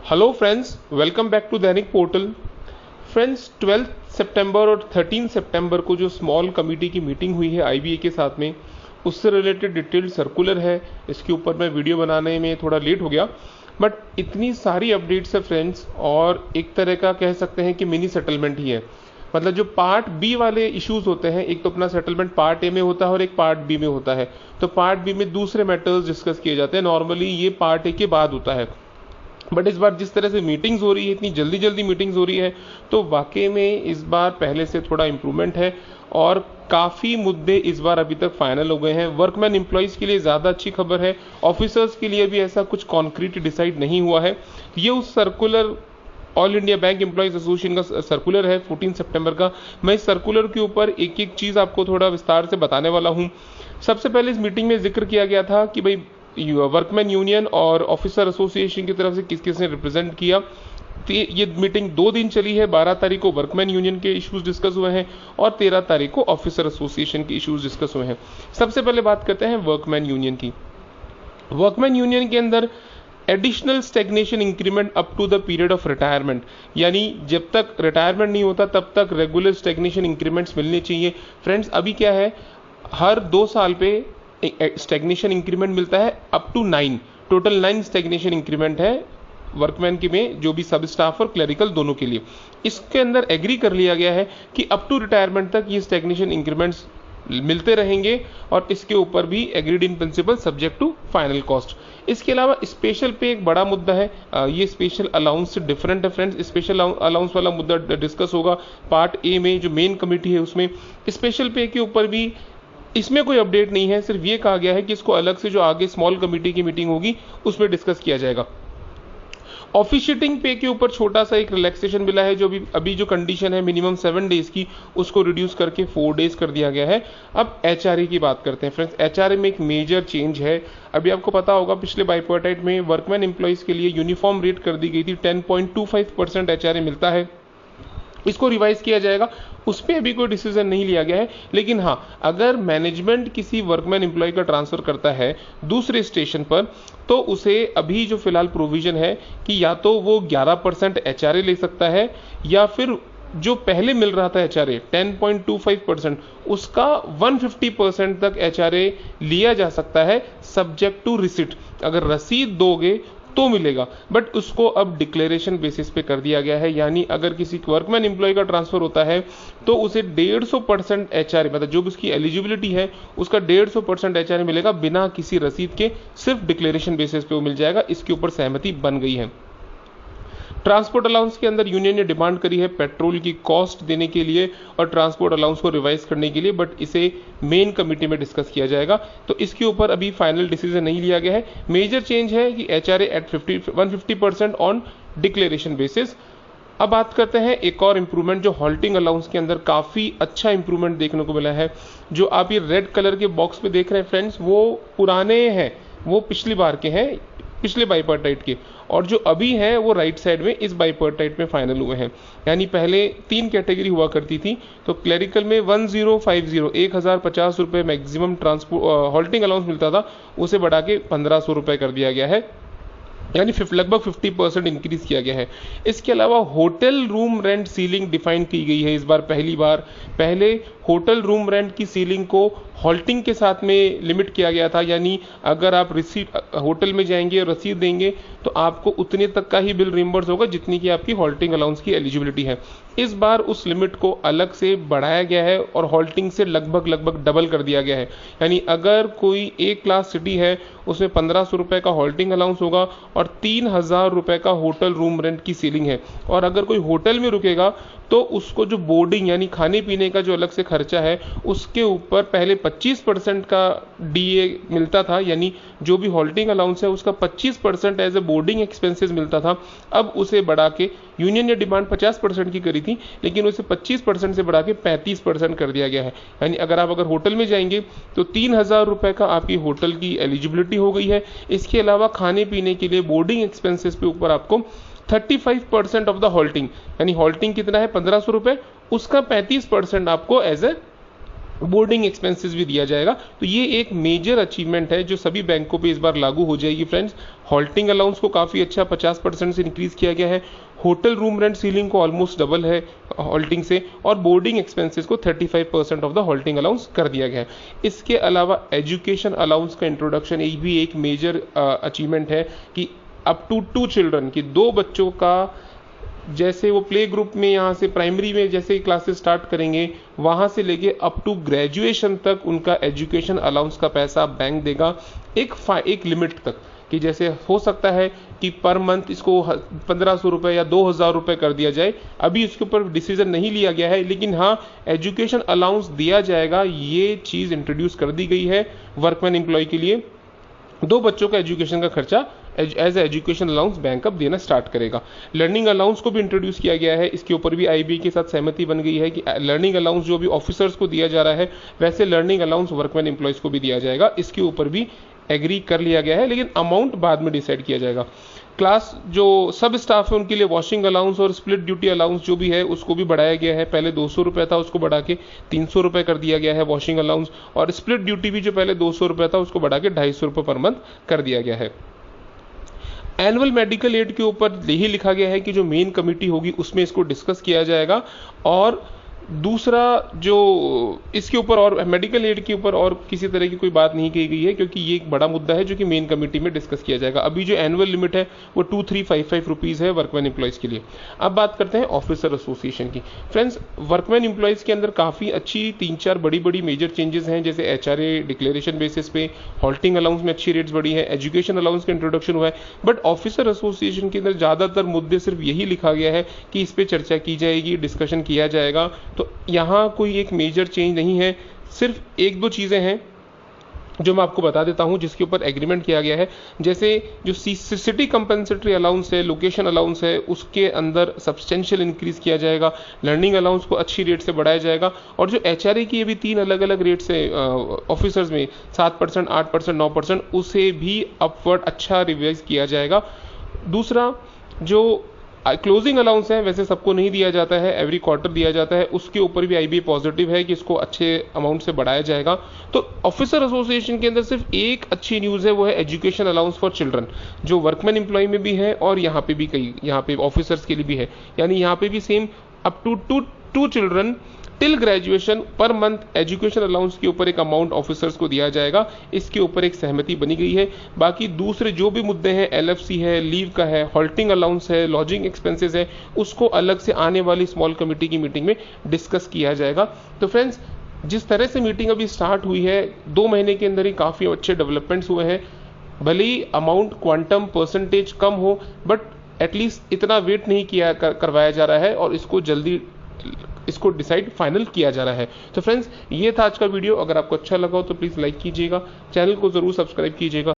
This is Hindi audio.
Hello friends, welcome back to Dainik portal. Friends, 12 सितंबर और 13 सितंबर को जो स्मॉल कमेटी की मीटिंग हुई है आईबीए के साथ में, उससे रिलेटेड डिटेल्ड सर्कुलर है। इसके ऊपर मैं वीडियो बनाने में थोड़ा लेट हो गया, बट इतनी सारी अपडेट्स है फ्रेंड्स, और एक तरह का कह सकते हैं कि मिनी सेटलमेंट ही है। मतलब जो पार्ट बी वाले इश्यूज होते हैं, एक तो अपना सेटलमेंट पार्ट ए में होता है और एक पार्ट बी में होता है। तो पार्ट बी में दूसरे मैटर्स डिस्कस किए जाते हैं, नॉर्मली ये पार्ट ए के बाद होता है। बट इस बार जिस तरह से मीटिंग्स हो रही है, इतनी जल्दी जल्दी मीटिंग्स हो रही है, तो वाकई में इस बार पहले से थोड़ा इंप्रूवमेंट है और काफ़ी मुद्दे इस बार अभी तक फाइनल हो गए हैं। वर्कमैन एम्प्लॉयज़ के लिए ज़्यादा अच्छी खबर है, ऑफिसर्स के लिए भी ऐसा कुछ कॉन्क्रीट डिसाइड नहीं हुआ है। ये उस circular all India bank employees association का सर्कुलर है 14 सितंबर का। मैं इस सर्कुलर के ऊपर एक एक चीज़ आपको थोड़ा विस्तार से बताने वाला हूँ। सबसे पहले इस मीटिंग में जिक्र किया गया था कि भाई वर्कमैन यूनियन और ऑफिसर एसोसिएशन की तरफ से किस किस ने रिप्रेजेंट किया। तो ये मीटिंग 2 दिन चली है। 12 तारीख को वर्कमैन यूनियन के इश्यूज डिस्कस हुए हैं और 13 तारीख को ऑफिसर एसोसिएशन के इश्यूज डिस्कस हुए हैं। सबसे पहले बात करते हैं वर्कमैन यूनियन की। वर्कमैन यूनियन के अंदर additional stagnation increment up to the period of retirement, यानी जब तक रिटायरमेंट नहीं होता तब तक रेगुलर स्टैग्नेशन इंक्रीमेंट्स मिलने चाहिए। फ्रेंड्स, अभी क्या है, हर 2 साल पे स्टैग्नेशन इंक्रीमेंट मिलता है up to 9, total 9 stagnation increment है वर्कमैन के में, जो भी सब स्टाफ और क्लरिकल दोनों के लिए। इसके अंदर एग्री कर लिया गया है कि अप टू रिटायरमेंट तक ये स्टैग्नेशन इंक्रीमेंट्स मिलते रहेंगे और इसके ऊपर भी agreed in principle subject to final cost. इसके अलावा स्पेशल पे एक बड़ा मुद्दा है, ये स्पेशल अलाउंस से डिफरेंट है फ्रेंड्स। स्पेशल अलाउंस वाला मुद्दा डिस्कस होगा पार्ट ए में, जो मेन कमेटी है उसमें। स्पेशल पे के ऊपर भी इसमें कोई अपडेट नहीं है, सिर्फ ये कहा गया है कि इसको अलग से जो आगे स्मॉल कमेटी की मीटिंग होगी उसमें डिस्कस किया जाएगा। ऑफिशिएटिंग पे के ऊपर छोटा सा एक रिलैक्सेशन मिला है, जो भी अभी जो कंडीशन है मिनिमम 7 डेज की, उसको रिड्यूस करके 4 डेज कर दिया गया है। अब एचआरए की बात करते हैं फ्रेंड्स। एचआरए में एक मेजर चेंज है। अभी आपको पता होगा पिछले बाइपोर्टाइट में वर्कमैन एम्प्लॉयज के लिए यूनिफॉर्म रेट कर दी गई थी, 10.25% एचआरए मिलता है। इसको रिवाइज किया जाएगा, उस पर अभी कोई डिसीजन नहीं लिया गया है। लेकिन हाँ, अगर मैनेजमेंट किसी वर्कमैन एम्प्लॉय का ट्रांसफर करता है दूसरे स्टेशन पर, तो उसे अभी जो फिलहाल प्रोविजन है कि या तो वो 11% एचआरए ले सकता है, या फिर जो पहले मिल रहा था एचआरए 10.25%, उसका 150% तक एचआरए लिया जा सकता है, सब्जेक्ट टू रिसिट। अगर रसीद दोगे तो मिलेगा, बट उसको अब डिक्लेरेशन बेसिस पे कर दिया गया है। यानी अगर किसी वर्कमैन एम्प्लॉय का ट्रांसफर होता है तो उसे 150% एचआरए, मतलब जो भी उसकी एलिजिबिलिटी है उसका 150% एचआरए मिलेगा बिना किसी रसीद के, सिर्फ डिक्लेरेशन बेसिस पे वो मिल जाएगा। इसके ऊपर सहमति बन गई है। ट्रांसपोर्ट अलाउंस के अंदर यूनियन ने डिमांड करी है पेट्रोल की कॉस्ट देने के लिए और ट्रांसपोर्ट अलाउंस को रिवाइज करने के लिए, बट इसे मेन कमेटी में डिस्कस किया जाएगा। तो इसके ऊपर अभी फाइनल डिसीजन नहीं लिया गया है। मेजर चेंज है कि HRA at 150% on declaration basis. अब बात करते हैं एक और इंप्रूवमेंट, जो हॉल्टिंग अलाउंस के अंदर काफ़ी अच्छा इंप्रूवमेंट देखने को मिला है। जो आप ये रेड कलर के बॉक्स पे देख रहे हैं फ्रेंड्स, वो पुराने हैं, वो पिछली बार के हैं, पिछले बाइपर्टाइट के, और जो अभी है वो राइट साइड में इस बाइपर्टाइट में फाइनल हुए हैं। यानी पहले 3 कैटेगरी हुआ करती थी, तो क्लरिकल में 1050 1050 रुपये मैक्सिमम ट्रांसपोर्ट हॉल्टिंग अलाउंस मिलता था, उसे बढ़ा के 1500 रुपये कर दिया गया है, यानी लगभग 50% इंक्रीज किया गया है। इसके अलावा hotel room rent ceiling define की गई है इस बार पहली बार। पहले होटल रूम रेंट की सीलिंग को हॉल्टिंग के साथ में लिमिट किया गया था, यानी अगर आप रिसीट होटल में जाएंगे और रसीद देंगे तो आपको उतने तक का ही बिल रिम्बर्स होगा जितनी की आपकी हॉल्टिंग अलाउंस की एलिजिबिलिटी है। इस बार उस लिमिट को अलग से बढ़ाया गया है और हॉल्टिंग से लगभग डबल कर दिया गया है। यानी अगर कोई एक क्लास सिटी है उसमें 1500 रुपये का हॉल्टिंग अलाउंस होगा और 3000 रुपये का होटल रूम रेंट की सीलिंग है, और अगर कोई होटल में रुकेगा तो उसको जो बोर्डिंग यानी खाने पीने का जो अलग से खर्चा है उसके ऊपर पहले 25% का डीए मिलता था, यानी जो भी हॉल्टिंग अलाउंस है उसका 25% एज ए बोर्डिंग एक्सपेंसेस मिलता था। अब उसे बढ़ा के, यूनियन ने डिमांड 50% की करी थी, लेकिन उसे 25% से बढ़ा के 35% कर दिया गया है। यानी अगर होटल में जाएंगे तो 3000 रुपये का आपकी होटल की एलिजिबिलिटी हो गई है। इसके अलावा खाने पीने के लिए बोर्डिंग एक्सपेंसेस पे ऊपर आपको 35% ऑफ द हॉल्टिंग, यानी हॉल्टिंग कितना है 1500 रुपये, उसका 35% आपको एज ए बोर्डिंग एक्सपेंसेस भी दिया जाएगा। तो ये एक मेजर अचीवमेंट है जो सभी बैंकों पे इस बार लागू हो जाएगी फ्रेंड्स। हॉल्टिंग अलाउंस को काफ़ी अच्छा 50% से इंक्रीज किया गया है। होटल रूम रेंट सीलिंग को ऑलमोस्ट डबल है हॉल्टिंग से, और बोर्डिंग एक्सपेंसेस को 35% ऑफ द हॉल्टिंग अलाउंस कर दिया गया है। इसके अलावा एजुकेशन अलाउंस का इंट्रोडक्शन भी एक मेजर अचीवमेंट है कि अप टू 2 चिल्ड्रन की 2 बच्चों का, जैसे वो प्ले ग्रुप में यहाँ से प्राइमरी में जैसे क्लासेस स्टार्ट करेंगे वहाँ से लेके अप टू ग्रेजुएशन तक उनका एजुकेशन अलाउंस का पैसा बैंक देगा एक लिमिट तक, कि जैसे हो सकता है कि पर मंथ इसको 1500 रुपये या 2000 रुपये कर दिया जाए। अभी इसके ऊपर डिसीजन नहीं लिया गया है, लेकिन हाँ एजुकेशन अलाउंस दिया जाएगा, ये चीज़ इंट्रोड्यूस कर दी गई है वर्कमैन एम्प्लॉय के लिए। 2 बच्चों का एजुकेशन का खर्चा एज एजुकेशन अलाउंस बैंक अब देना स्टार्ट करेगा। लर्निंग अलाउंस को भी इंट्रोड्यूस किया गया है, इसके ऊपर भी आईबीए के साथ सहमति बन गई है कि लर्निंग अलाउंस जो भी ऑफिसर्स को दिया जा रहा है वैसे लर्निंग अलाउंस वर्कमैन एम्प्लॉयज को भी दिया जाएगा। इसके ऊपर भी एग्री कर लिया गया है, लेकिन अमाउंट बाद में डिसाइड किया जाएगा। क्लास जो सब स्टाफ है उनके लिए वॉशिंग अलाउंस और स्प्लिट ड्यूटी अलाउंस जो भी है उसको भी बढ़ाया गया है। पहले 200 रुपये था, उसको बढ़ा के 300 रुपये कर दिया गया है वॉशिंग अलाउंस, और स्प्लिट ड्यूटी भी जो पहले 200 रुपये था उसको बढ़ा के 250 रुपये पर मंथ कर दिया गया है। एनुअल मेडिकल एड के ऊपर यही लिखा गया है कि जो मेन कमेटी होगी उसमें इसको डिस्कस किया जाएगा, और दूसरा जो इसके ऊपर और मेडिकल एड के ऊपर और किसी तरह की कोई बात नहीं कही गई है, क्योंकि ये एक बड़ा मुद्दा है जो कि मेन कमेटी में डिस्कस किया जाएगा। अभी जो एनुअल लिमिट है वो 2355 रुपीज़ है वर्कमैन एम्प्लॉयज़ के लिए। अब बात करते हैं ऑफिसर एसोसिएशन की। फ्रेंड्स, वर्कमैन एम्प्लॉयज़ के अंदर काफ़ी अच्छी 3-4 बड़ी मेजर चेंजेस हैं, जैसे एचआरए डिक्लेरेशन बेसिस पे हॉल्टिंग अलाउंस में अच्छी रेट्स बढ़ी है, एजुकेशन अलाउंस का इंट्रोडक्शन हुआ है। बट ऑफिसर एसोसिएशन के अंदर ज़्यादातर मुद्दे सिर्फ यही लिखा गया है कि इस पर चर्चा की जाएगी, डिस्कशन किया जाएगा। तो यहाँ कोई एक मेजर चेंज नहीं है, सिर्फ 1-2 चीज़ें हैं जो मैं आपको बता देता हूं जिसके ऊपर एग्रीमेंट किया गया है। जैसे जो सिटी कंपनसेटरी अलाउंस है, लोकेशन अलाउंस है, उसके अंदर सब्सटेंशियल इंक्रीज किया जाएगा। लर्निंग अलाउंस को अच्छी रेट से बढ़ाया जाएगा, और जो एचआरए की ये भी 3 अलग अलग रेट्स है ऑफिसर्स में 7%, 8%, 9%, उसे भी अपवर्ड अच्छा रिवाइज किया जाएगा। दूसरा जो क्लोजिंग अलाउंस है वैसे सबको नहीं दिया जाता है, एवरी क्वार्टर दिया जाता है, उसके ऊपर भी आईबीए पॉजिटिव है कि इसको अच्छे अमाउंट से बढ़ाया जाएगा। तो ऑफिसर एसोसिएशन के अंदर सिर्फ एक अच्छी न्यूज़ है, वो है एजुकेशन अलाउंस फॉर चिल्ड्रन, जो वर्कमैन एम्प्लॉय में भी है और यहाँ पे भी यहाँ पे ऑफिसर्स के लिए भी है। यानी यहाँ पे भी same up to 2 children till graduation per month education allowance के ऊपर एक अमाउंट ऑफिसर्स को दिया जाएगा। इसके ऊपर एक सहमति बनी गई है। बाकी दूसरे जो भी मुद्दे हैं, एलएफसी है, लीव का है, हॉल्टिंग अलाउंस है, लॉजिंग एक्सपेंसेस है, उसको अलग से आने वाली स्मॉल कमेटी की मीटिंग में डिस्कस किया जाएगा। तो फ्रेंड्स, जिस तरह से मीटिंग अभी स्टार्ट हुई है, 2 महीने के अंदर ही काफ़ी अच्छे डेवलपमेंट्स हुए हैं। भले ही अमाउंट क्वांटम परसेंटेज कम हो, बट एटलीस्ट इतना वेट नहीं किया करवाया जा रहा है, और इसको जल्दी इसको डिसाइड फाइनल किया जा रहा है। तो फ्रेंड्स, ये था आज का वीडियो। अगर आपको अच्छा लगा हो तो प्लीज़ लाइक कीजिएगा, चैनल को ज़रूर सब्सक्राइब कीजिएगा।